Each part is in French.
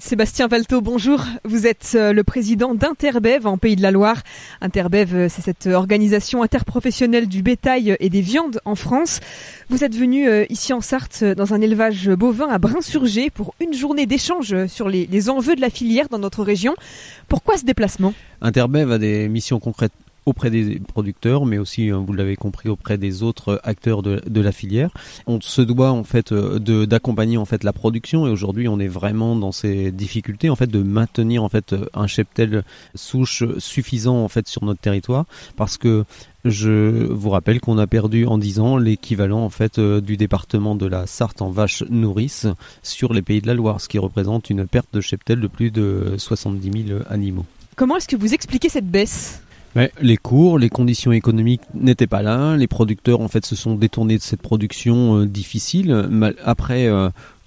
Sébastien Valteau, bonjour. Vous êtes le président d'Interbev en Pays de la Loire. Interbev, c'est cette organisation interprofessionnelle du bétail et des viandes en France. Vous êtes venu ici en Sarthe dans un élevage bovin à Brin-sur-Gers pour une journée d'échange sur les enjeux de la filière dans notre région. Pourquoi ce déplacement ? Interbev a des missions concrètes auprès des producteurs, mais aussi, vous l'avez compris, auprès des autres acteurs de la filière. On se doit en fait d'accompagner en fait la production, et aujourd'hui on est vraiment dans ces difficultés en fait de maintenir en fait un cheptel souche suffisant en fait sur notre territoire, parce que je vous rappelle qu'on a perdu en 10 ans l'équivalent en fait du département de la Sarthe en vaches nourrices sur les Pays de la Loire, ce qui représente une perte de cheptel de plus de 70 000 animaux. Comment est-ce que vous expliquez cette baisse ? Mais les cours, les conditions économiques n'étaient pas là. Les producteurs en fait se sont détournés de cette production difficile. Après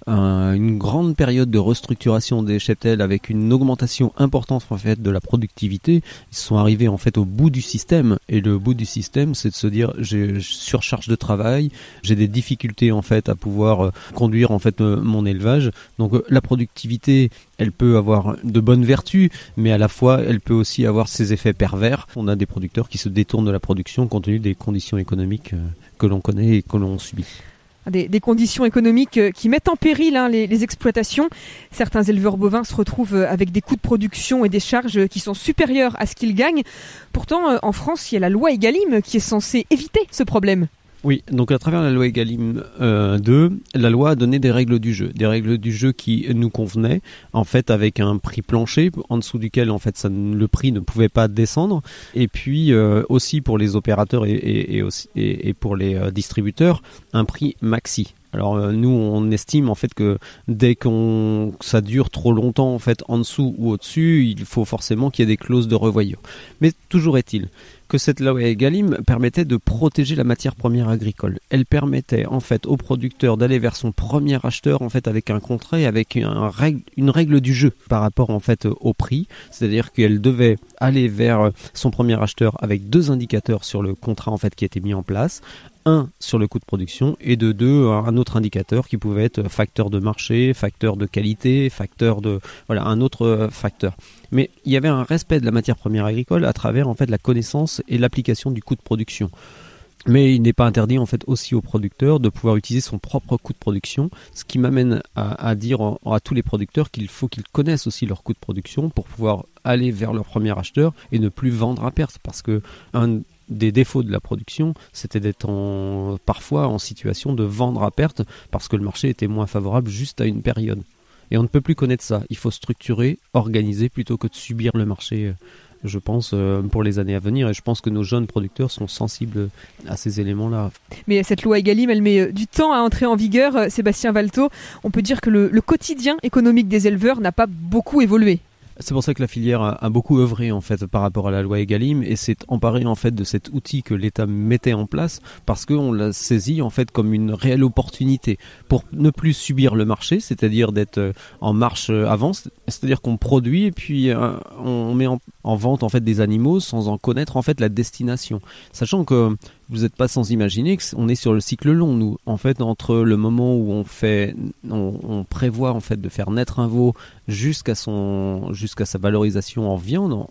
une grande période de restructuration des cheptels avec une augmentation importante en fait de la productivité, ils sont arrivés en fait au bout du système. Et le bout du système, c'est de se dire j'ai surcharge de travail, j'ai des difficultés en fait à pouvoir conduire en fait mon élevage. Donc la productivité, elle peut avoir de bonnes vertus, mais à la fois elle peut aussi avoir ses effets pervers. On a des producteurs qui se détournent de la production compte tenu des conditions économiques que l'on connaît et que l'on subit. Des conditions économiques qui mettent en péril les exploitations. Certains éleveurs bovins se retrouvent avec des coûts de production et des charges qui sont supérieurs à ce qu'ils gagnent. Pourtant, en France, il y a la loi Egalim qui est censée éviter ce problème. Oui, donc à travers la loi Egalim 2, la loi a donné des règles du jeu qui nous convenaient, en fait avec un prix plancher en dessous duquel en fait le prix ne pouvait pas descendre, et puis aussi pour les opérateurs et pour les distributeurs, un prix maxi. Alors nous on estime en fait que dès que ça dure trop longtemps en fait en dessous ou au-dessus, il faut forcément qu'il y ait des clauses de revoyure. Mais toujours est-il que cette loi Egalim permettait de protéger la matière première agricole. Elle permettait en fait au producteur d'aller vers son premier acheteur en fait avec un contrat et avec une règle du jeu par rapport en fait au prix, c'est-à-dire qu'elle devait aller vers son premier acheteur avec 2 indicateurs sur le contrat en fait qui était mis en place. Un sur le coût de production et de 2 un autre indicateur qui pouvait être facteur de marché, facteur de qualité, un autre facteur. Mais il y avait un respect de la matière première agricole à travers en fait la connaissance et l'application du coût de production. Mais il n'est pas interdit en fait aussi au producteur de pouvoir utiliser son propre coût de production, ce qui m'amène à dire à tous les producteurs qu'il faut qu'ils connaissent aussi leur coût de production pour pouvoir aller vers leur premier acheteur et ne plus vendre à perte, parce que un des défauts de la production, c'était d'être parfois en situation de vendre à perte parce que le marché était moins favorable juste à une période. Et on ne peut plus connaître ça. Il faut structurer, organiser plutôt que de subir le marché, je pense, pour les années à venir. Et je pense que nos jeunes producteurs sont sensibles à ces éléments-là. Mais cette loi Egalim, elle met du temps à entrer en vigueur. Sébastien Valteau, on peut dire que le quotidien économique des éleveurs n'a pas beaucoup évolué. C'est pour ça que la filière a beaucoup œuvré en fait par rapport à la loi Egalim et s'est emparée en fait de cet outil que l'État mettait en place, parce qu'on l'a saisi en fait comme une réelle opportunité pour ne plus subir le marché, c'est-à-dire d'être en marche avant, c'est-à-dire qu'on produit et puis on met en vente en fait des animaux sans en connaître en fait la destination, sachant que vous n'êtes pas sans imaginer qu'on est sur le cycle long, nous. En fait, entre le moment où on prévoit en fait de faire naître un veau jusqu'à sa valorisation en viande,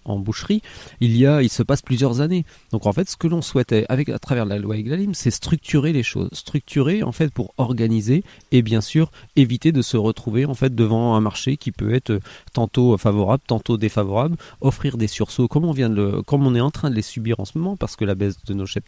en boucherie, il se passe plusieurs années. Donc en fait, ce que l'on souhaitait à travers la loi Egalim, c'est structurer les choses, structurer en fait pour organiser et bien sûr éviter de se retrouver en fait devant un marché qui peut être tantôt favorable, tantôt défavorable, offrir des sursauts comme on est en train de les subir en ce moment, parce que la baisse de nos cheptels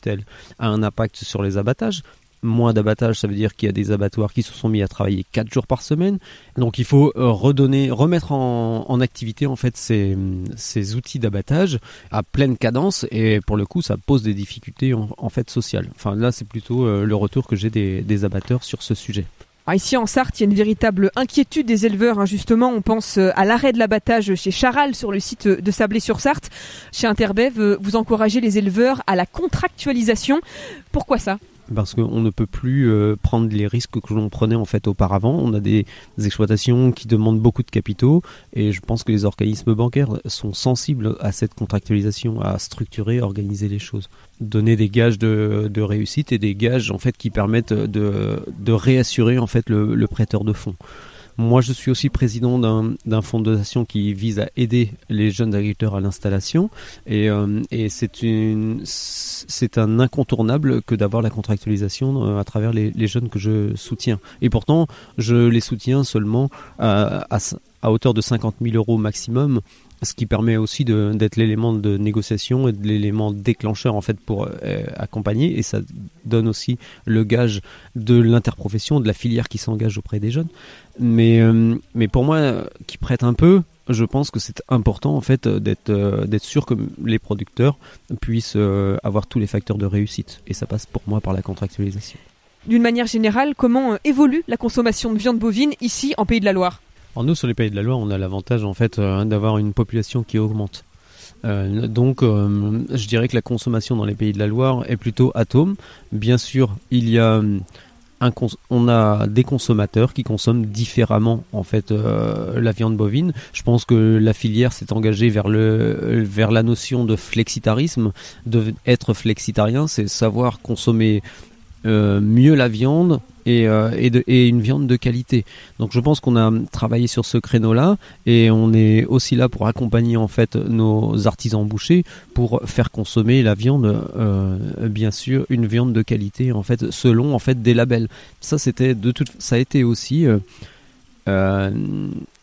a un impact sur les abattages. Moins d'abattage, ça veut dire qu'il y a des abattoirs qui se sont mis à travailler 4 jours par semaine. Donc il faut remettre en activité en fait ces outils d'abattage à pleine cadence, et pour le coup ça pose des difficultés en fait sociales. Enfin là c'est plutôt le retour que j'ai des abatteurs sur ce sujet. Ici en Sarthe, il y a une véritable inquiétude des éleveurs. Justement, on pense à l'arrêt de l'abattage chez Charal sur le site de Sablé-sur-Sarthe. Chez Interbev, vous encouragez les éleveurs à la contractualisation. Pourquoi ça ? Parce qu'on ne peut plus prendre les risques que l'on prenait en fait auparavant. On a des exploitations qui demandent beaucoup de capitaux, et je pense que les organismes bancaires sont sensibles à cette contractualisation, à structurer, organiser les choses, donner des gages de réussite et des gages en fait qui permettent de réassurer en fait le prêteur de fonds. Moi, je suis aussi président d'un fonds de dotation qui vise à aider les jeunes agriculteurs à l'installation, et c'est un incontournable que d'avoir la contractualisation à travers les jeunes que je soutiens. Et pourtant, je les soutiens seulement à hauteur de 50 000 € maximum, ce qui permet aussi d'être l'élément de négociation et de l'élément déclencheur en fait pour accompagner, et ça donne aussi le gage de l'interprofession, de la filière qui s'engage auprès des jeunes. Mais pour moi, qui prête un peu, je pense que c'est important en fait d'être sûr que les producteurs puissent avoir tous les facteurs de réussite, et ça passe pour moi par la contractualisation. D'une manière générale, comment évolue la consommation de viande bovine ici en Pays de la Loire ? Alors nous, sur les Pays de la Loire, on a l'avantage en fait d'avoir une population qui augmente. Donc je dirais que la consommation dans les Pays de la Loire est plutôt atome. Bien sûr, il y a on a des consommateurs qui consomment différemment en fait la viande bovine. Je pense que la filière s'est engagée vers la notion de flexitarisme. De être flexitarien, c'est savoir consommer mieux la viande et une viande de qualité. Donc je pense qu'on a travaillé sur ce créneau-là, et on est aussi là pour accompagner en fait nos artisans bouchers pour faire consommer la viande, bien sûr une viande de qualité en fait selon en fait des labels. Ça a été aussi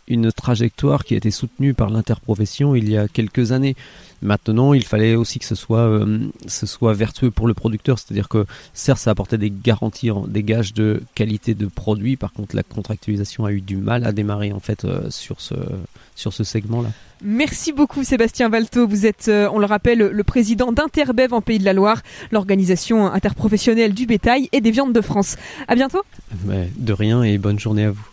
une trajectoire qui a été soutenue par l'interprofession il y a quelques années. Maintenant, il fallait aussi que ce soit vertueux pour le producteur, c'est-à-dire que certes, ça apportait des garanties, des gages de qualité de produit. Par contre, la contractualisation a eu du mal à démarrer en fait sur ce segment-là. Merci beaucoup Sébastien Valteau. Vous êtes, on le rappelle, le président d'Interbev en Pays de la Loire, l'organisation interprofessionnelle du bétail et des viandes de France. À bientôt. De rien, et bonne journée à vous.